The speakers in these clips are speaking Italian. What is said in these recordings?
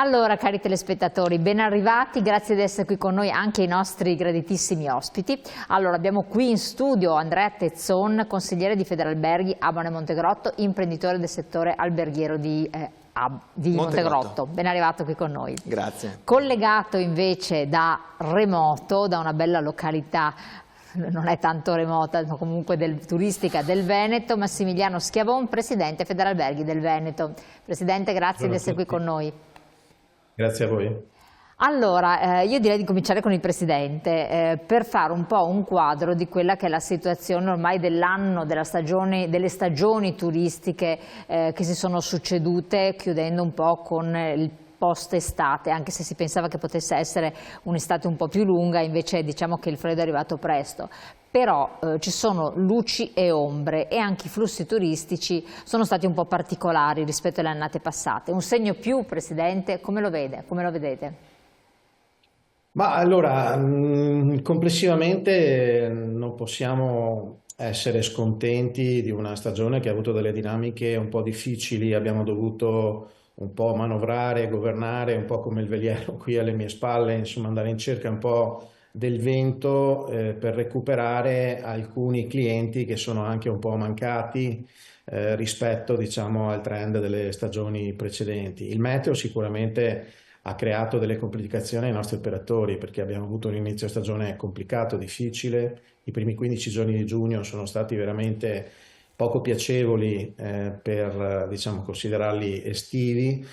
Allora, cari telespettatori, ben arrivati, grazie di essere qui con noi anche i nostri graditissimi ospiti. Allora, abbiamo qui in studio Andrea Tezzon, consigliere di Federalberghi Abano e Montegrotto, imprenditore del settore alberghiero di Montegrotto. Ben arrivato qui con noi. Grazie. Collegato invece da remoto, da una bella località, non è tanto remota, ma comunque turistica del Veneto, Massimiliano Schiavon, presidente Federalberghi del Veneto. Presidente, grazie di essere qui con noi. Grazie a voi. Allora, io direi di cominciare con il Presidente per fare un po' un quadro di quella che è la situazione ormai dell'anno, delle stagioni turistiche che si sono succedute, chiudendo un po' con il post-estate, anche se si pensava che potesse essere un'estate un po' più lunga, invece diciamo che il freddo è arrivato presto. Però ci sono luci e ombre e anche i flussi turistici sono stati un po' particolari rispetto alle annate passate. Un segno più, Presidente, come lo vede? Come lo vedete? Ma allora, complessivamente non possiamo essere scontenti di una stagione che ha avuto delle dinamiche un po' difficili, abbiamo dovuto un po' manovrare, governare, un po' come il veliero qui alle mie spalle, insomma andare in cerca un po' del vento per recuperare alcuni clienti che sono anche un po' mancati rispetto, diciamo, al trend delle stagioni precedenti. Il meteo sicuramente ha creato delle complicazioni ai nostri operatori perché abbiamo avuto un inizio stagione complicato, difficile. I primi 15 giorni di giugno sono stati veramente poco piacevoli per, diciamo, considerarli estivi,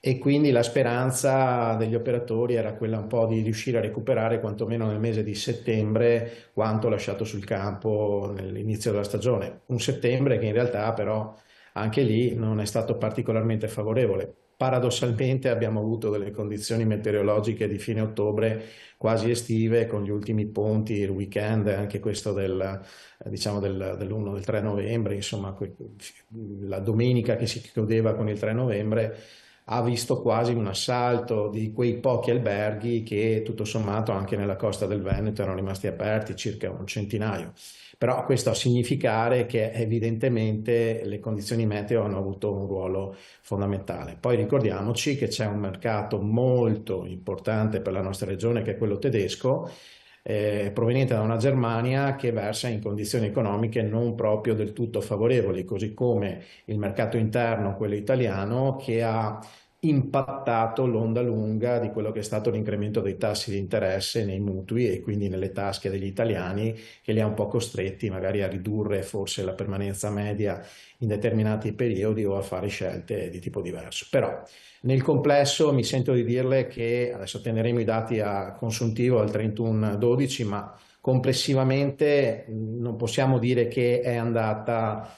e quindi la speranza degli operatori era quella un po' di riuscire a recuperare quantomeno nel mese di settembre quanto lasciato sul campo nell'inizio della stagione. Un settembre che in realtà però anche lì non è stato particolarmente favorevole. Paradossalmente abbiamo avuto delle condizioni meteorologiche di fine ottobre quasi estive, con gli ultimi ponti, il weekend, anche questo diciamo dell'1, del 3 novembre, insomma la domenica che si chiudeva con il 3 novembre, ha visto quasi un assalto di quei pochi alberghi che tutto sommato anche nella costa del Veneto erano rimasti aperti, circa un centinaio. Però questo a significare che evidentemente le condizioni meteo hanno avuto un ruolo fondamentale. Poi ricordiamoci che c'è un mercato molto importante per la nostra regione, che è quello tedesco, proveniente da una Germania che versa in condizioni economiche non proprio del tutto favorevoli, così come il mercato interno, quello italiano, che ha impattato l'onda lunga di quello che è stato l'incremento dei tassi di interesse nei mutui e quindi nelle tasche degli italiani, che li ha un po' costretti magari a ridurre forse la permanenza media in determinati periodi o a fare scelte di tipo diverso. Però nel complesso mi sento di dirle che adesso teneremo i dati a consuntivo al 31/12, ma complessivamente non possiamo dire che è andata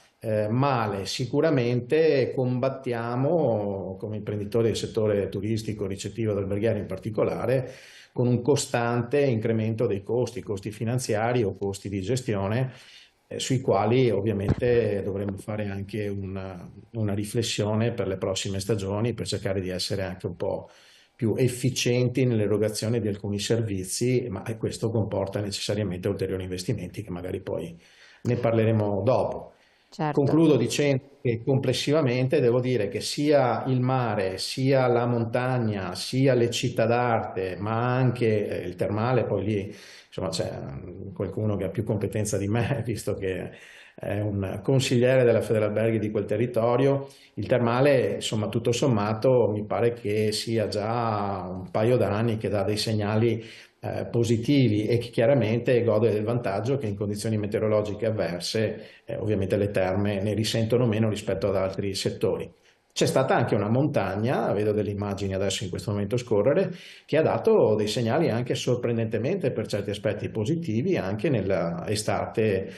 male. Sicuramente combattiamo come imprenditori del settore turistico, ricettivo, alberghiero in particolare, con un costante incremento dei costi finanziari o costi di gestione, sui quali ovviamente dovremo fare anche una riflessione per le prossime stagioni, per cercare di essere anche un po' più efficienti nell'erogazione di alcuni servizi, ma questo comporta necessariamente ulteriori investimenti che magari poi ne parleremo dopo. Certo. Concludo dicendo che complessivamente devo dire che sia il mare, sia la montagna, sia le città d'arte, ma anche il termale, poi lì insomma c'è qualcuno che ha più competenza di me, visto che è un consigliere della Federalberghi di quel territorio. Il termale, insomma, tutto sommato mi pare che sia già un paio d'anni che dà dei segnali positivi e che chiaramente gode del vantaggio che in condizioni meteorologiche avverse ovviamente le terme ne risentono meno rispetto ad altri settori. C'è stata anche una montagna, vedo delle immagini adesso in questo momento scorrere, che ha dato dei segnali anche sorprendentemente per certi aspetti positivi anche nell'estate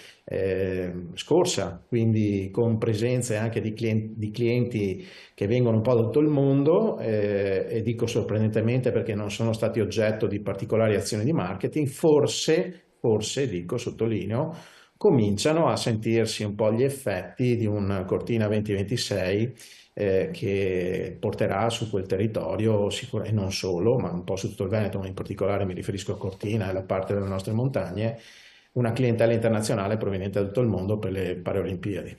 scorsa, quindi con presenze anche di clienti che vengono un po' da tutto il mondo, e dico sorprendentemente perché non sono stati oggetto di particolari azioni di marketing, forse dico, sottolineo, cominciano a sentirsi un po' gli effetti di un Cortina 2026 che porterà su quel territorio, e non solo, ma un po' su tutto il Veneto, ma in particolare mi riferisco a Cortina e la parte delle nostre montagne, una clientela internazionale proveniente da tutto il mondo per le Paralimpiadi.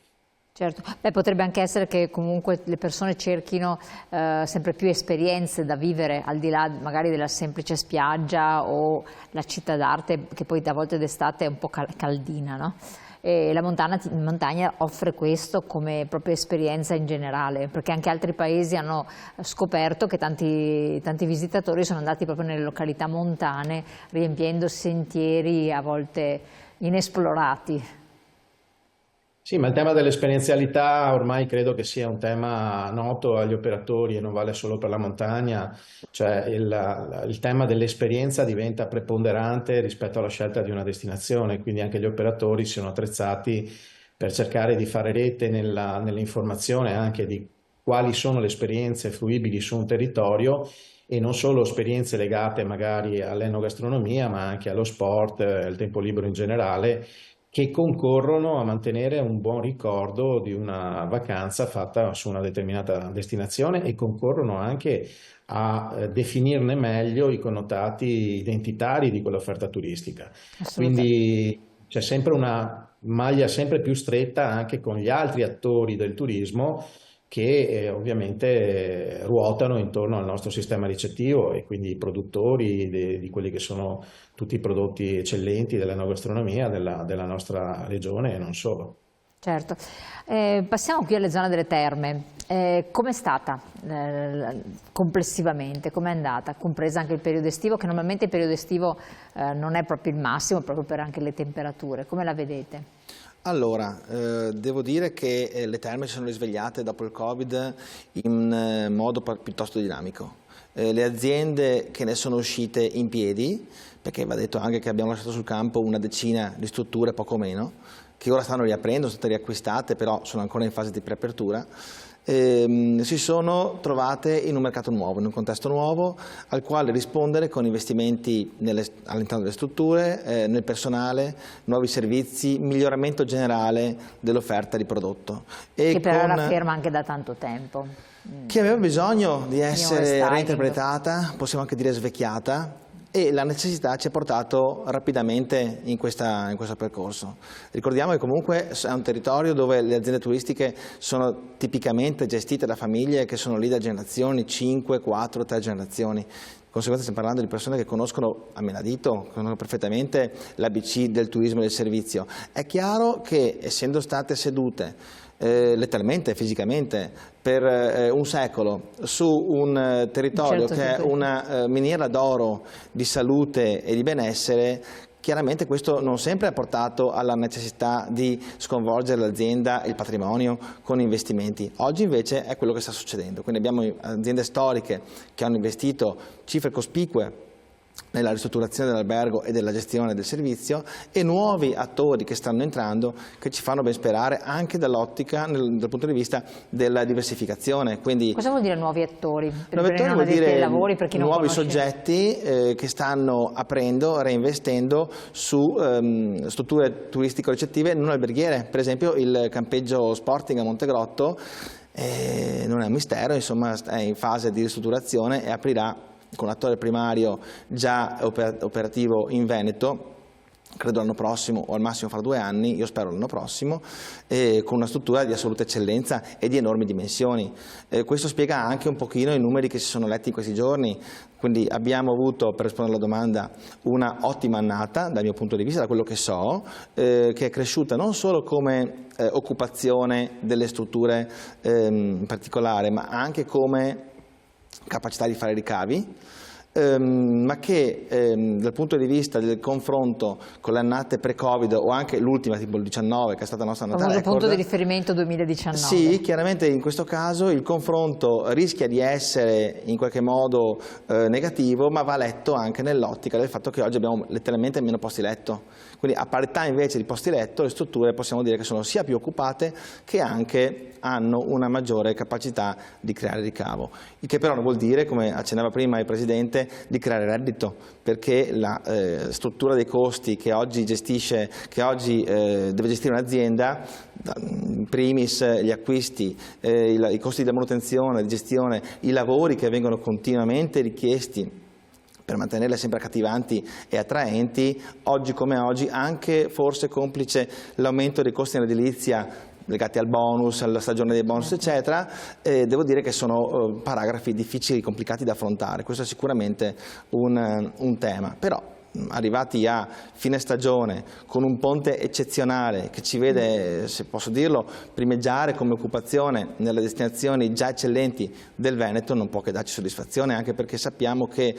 Certo, beh, potrebbe anche essere che comunque le persone cerchino sempre più esperienze da vivere al di là magari della semplice spiaggia o la città d'arte, che poi a volte d'estate è un po' caldina, no? E la montagna offre questo come propria esperienza in generale, perché anche altri paesi hanno scoperto che tanti visitatori sono andati proprio nelle località montane, riempiendo sentieri a volte inesplorati. Sì, ma il tema dell'esperienzialità ormai credo che sia un tema noto agli operatori e non vale solo per la montagna, cioè il tema dell'esperienza diventa preponderante rispetto alla scelta di una destinazione, quindi anche gli operatori sono attrezzati per cercare di fare rete nell'informazione anche di quali sono le esperienze fruibili su un territorio e non solo esperienze legate magari all'enogastronomia, ma anche allo sport, al tempo libero in generale, che concorrono a mantenere un buon ricordo di una vacanza fatta su una determinata destinazione e concorrono anche a definirne meglio i connotati identitari di quell'offerta turistica. Assolutamente. Quindi c'è sempre una maglia sempre più stretta anche con gli altri attori del turismo che ovviamente ruotano intorno al nostro sistema ricettivo e quindi i produttori di quelli che sono tutti i prodotti eccellenti dell'enogastronomia della nostra regione e non solo. Certo. Passiamo qui alle zone delle terme. Com'è stata complessivamente? Com'è andata? Compresa anche il periodo estivo, che normalmente il periodo estivo non è proprio il massimo, proprio per anche le temperature. Come la vedete? Allora, devo dire che le terme si sono risvegliate dopo il Covid in modo piuttosto dinamico. Le aziende che ne sono uscite in piedi, perché va detto anche che abbiamo lasciato sul campo una decina di strutture, poco meno, che ora stanno riaprendo, sono state riacquistate, però sono ancora in fase di preapertura, si sono trovate in un mercato nuovo, in un contesto nuovo al quale rispondere con investimenti all'interno delle strutture, nel personale, nuovi servizi, miglioramento generale dell'offerta di prodotto. Che però era ferma anche da tanto tempo. Che aveva bisogno di essere reinterpretata, possiamo anche dire svecchiata, e la necessità ci ha portato rapidamente in questo percorso. Ricordiamo che comunque è un territorio dove le aziende turistiche sono tipicamente gestite da famiglie che sono lì da generazioni, 5, 4, 3 generazioni. Di conseguenza stiamo parlando di persone che conoscono a menadito, conoscono perfettamente l'ABC del turismo e del servizio. È chiaro che essendo state sedute letteralmente, fisicamente, per un secolo su un territorio che è una miniera d'oro di salute e di benessere, chiaramente questo non sempre ha portato alla necessità di sconvolgere l'azienda e il patrimonio con investimenti. Oggi invece è quello che sta succedendo, quindi abbiamo aziende storiche che hanno investito cifre cospicue nella ristrutturazione dell'albergo e della gestione del servizio e nuovi attori che stanno entrando che ci fanno ben sperare anche dall'ottica dal punto di vista della diversificazione. Quindi, cosa vuol dire nuovi attori? Nuovi attori vuol dire lavori, per chi non nuovi conosce. soggetti che stanno aprendo, reinvestendo su strutture turistico-ricettive non alberghiere. Per esempio il campeggio Sporting a Montegrotto non è un mistero, insomma è in fase di ristrutturazione e aprirà con l'attore primario già operativo in Veneto, credo l'anno prossimo o al massimo fra 2 anni, io spero l'anno prossimo, con una struttura di assoluta eccellenza e di enormi dimensioni. Questo spiega anche un pochino i numeri che si sono letti in questi giorni, quindi abbiamo avuto, per rispondere alla domanda, una ottima annata dal mio punto di vista, da quello che so, che è cresciuta non solo come occupazione delle strutture in particolare, ma anche come capacità di fare ricavi, ma che dal punto di vista del confronto con le annate pre-Covid o anche l'ultima, tipo il 19, che è stata la nostra annata record, punto di riferimento 2019. Sì, chiaramente in questo caso il confronto rischia di essere in qualche modo negativo, ma va letto anche nell'ottica del fatto che oggi abbiamo letteralmente meno posti letto. Quindi a parità invece di posti letto le strutture possiamo dire che sono sia più occupate che anche hanno una maggiore capacità di creare ricavo. Il che però non vuol dire, come accennava prima il Presidente, di creare reddito, perché la struttura dei costi che oggi deve gestire un'azienda, in primis gli acquisti, i costi di manutenzione, di gestione, i lavori che vengono continuamente richiesti per mantenerle sempre accattivanti e attraenti, oggi come oggi, anche forse complice l'aumento dei costi in edilizia legati al bonus, alla stagione dei bonus, eccetera, devo dire che sono paragrafi difficili, complicati da affrontare. Questo è sicuramente un tema, però arrivati a fine stagione con un ponte eccezionale che ci vede, se posso dirlo, primeggiare come occupazione nelle destinazioni già eccellenti del Veneto, non può che darci soddisfazione, anche perché sappiamo che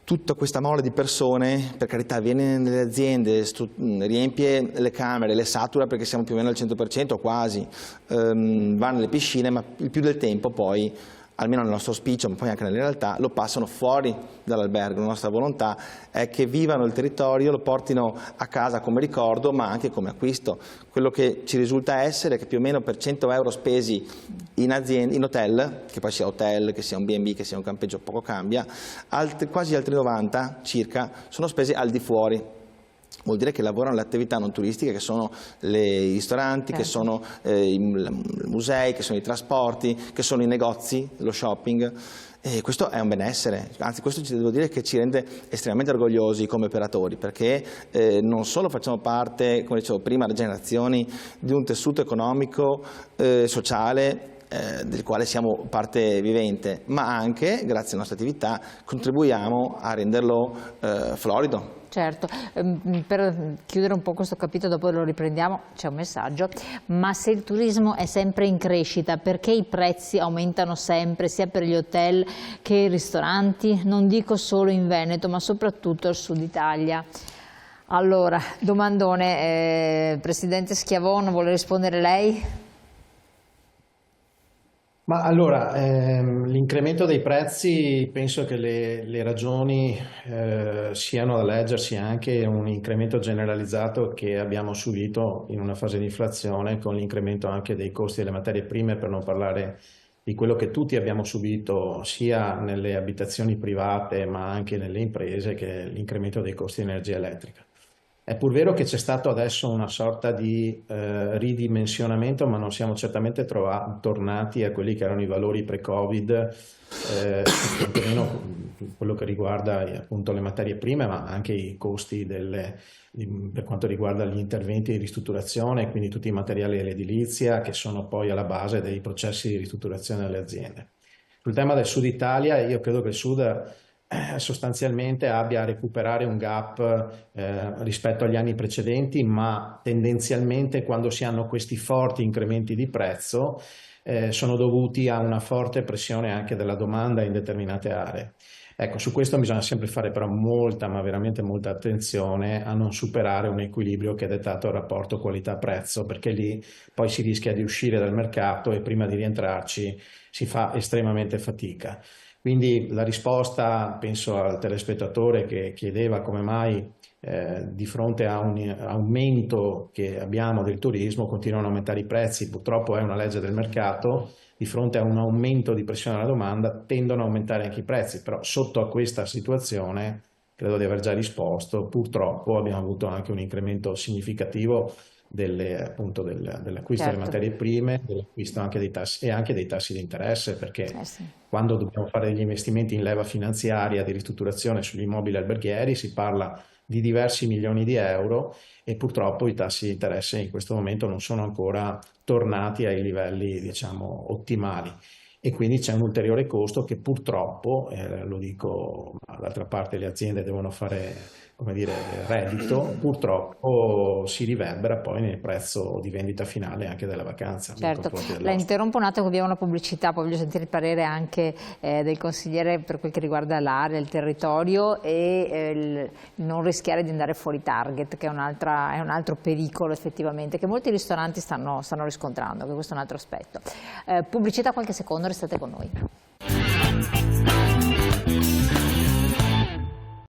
tutta questa mole di persone, per carità, viene nelle aziende, riempie le camere, le satura perché siamo più o meno al 100% quasi, va nelle piscine, ma il più del tempo poi, almeno nel nostro auspicio, ma poi anche nella realtà, lo passano fuori dall'albergo. La nostra volontà è che vivano il territorio, lo portino a casa come ricordo, ma anche come acquisto. Quello che ci risulta essere che più o meno per 100 euro spesi in azienda, in hotel, che poi sia hotel, che sia un B&B, che sia un campeggio, poco cambia, quasi altri 90 circa sono spesi al di fuori. Vuol dire che lavorano le attività non turistiche, che sono i ristoranti, che sono i musei, che sono i trasporti, che sono i negozi, lo shopping. E questo è un benessere, anzi questo devo dire che ci rende estremamente orgogliosi come operatori, perché non solo facciamo parte, come dicevo prima, le generazioni di un tessuto economico, sociale, del quale siamo parte vivente, ma anche, grazie alle nostre attività, contribuiamo a renderlo florido. Certo, per chiudere un po' questo capitolo, dopo lo riprendiamo, c'è un messaggio, ma se il turismo è sempre in crescita, perché i prezzi aumentano sempre, sia per gli hotel che i ristoranti? Non dico solo in Veneto, ma soprattutto al sud Italia. Allora, domandone, Presidente Schiavone, vuole rispondere lei? Ma allora, l'incremento dei prezzi, penso che le ragioni siano da leggersi anche un incremento generalizzato che abbiamo subito in una fase di inflazione, con l'incremento anche dei costi delle materie prime, per non parlare di quello che tutti abbiamo subito sia nelle abitazioni private ma anche nelle imprese, che è l'incremento dei costi di energia elettrica. È pur vero che c'è stato adesso una sorta di ridimensionamento, ma non siamo certamente tornati a quelli che erano i valori pre-Covid, quantomeno quello che riguarda appunto le materie prime, ma anche i costi per quanto riguarda gli interventi di ristrutturazione, quindi tutti i materiali dell'edilizia che sono poi alla base dei processi di ristrutturazione delle aziende. Sul tema del Sud Italia, io credo che il Sud sostanzialmente abbia a recuperare un gap rispetto agli anni precedenti, ma tendenzialmente quando si hanno questi forti incrementi di prezzo sono dovuti a una forte pressione anche della domanda in determinate aree. Ecco, su questo bisogna sempre fare però molta, ma veramente molta attenzione a non superare un equilibrio che è dettato dal rapporto qualità-prezzo, perché lì poi si rischia di uscire dal mercato e prima di rientrarci si fa estremamente fatica. Quindi la risposta, penso al telespettatore che chiedeva come mai di fronte a un aumento che abbiamo del turismo continuano a aumentare i prezzi, purtroppo è una legge del mercato, di fronte a un aumento di pressione alla domanda tendono a aumentare anche i prezzi, però sotto a questa situazione, credo di aver già risposto, purtroppo abbiamo avuto anche un incremento significativo dell'acquisto delle materie prime, dell'acquisto anche dei tassi e anche dei tassi di interesse, perché quando dobbiamo fare degli investimenti in leva finanziaria di ristrutturazione sugli immobili alberghieri si parla di diversi milioni di euro e purtroppo i tassi di interesse in questo momento non sono ancora tornati ai livelli, diciamo, ottimali. E quindi c'è un ulteriore costo che purtroppo, lo dico, d'altra parte le aziende devono fare, come dire, reddito, purtroppo si riverbera poi nel prezzo di vendita finale anche della vacanza. Certo, la interrompo un attimo, abbiamo una pubblicità, poi voglio sentire il parere anche del consigliere per quel che riguarda l'area, il territorio e non rischiare di andare fuori target, che è un altro pericolo effettivamente, che molti ristoranti stanno riscontrando, che questo è un altro aspetto. Pubblicità qualche secondo, restate con noi.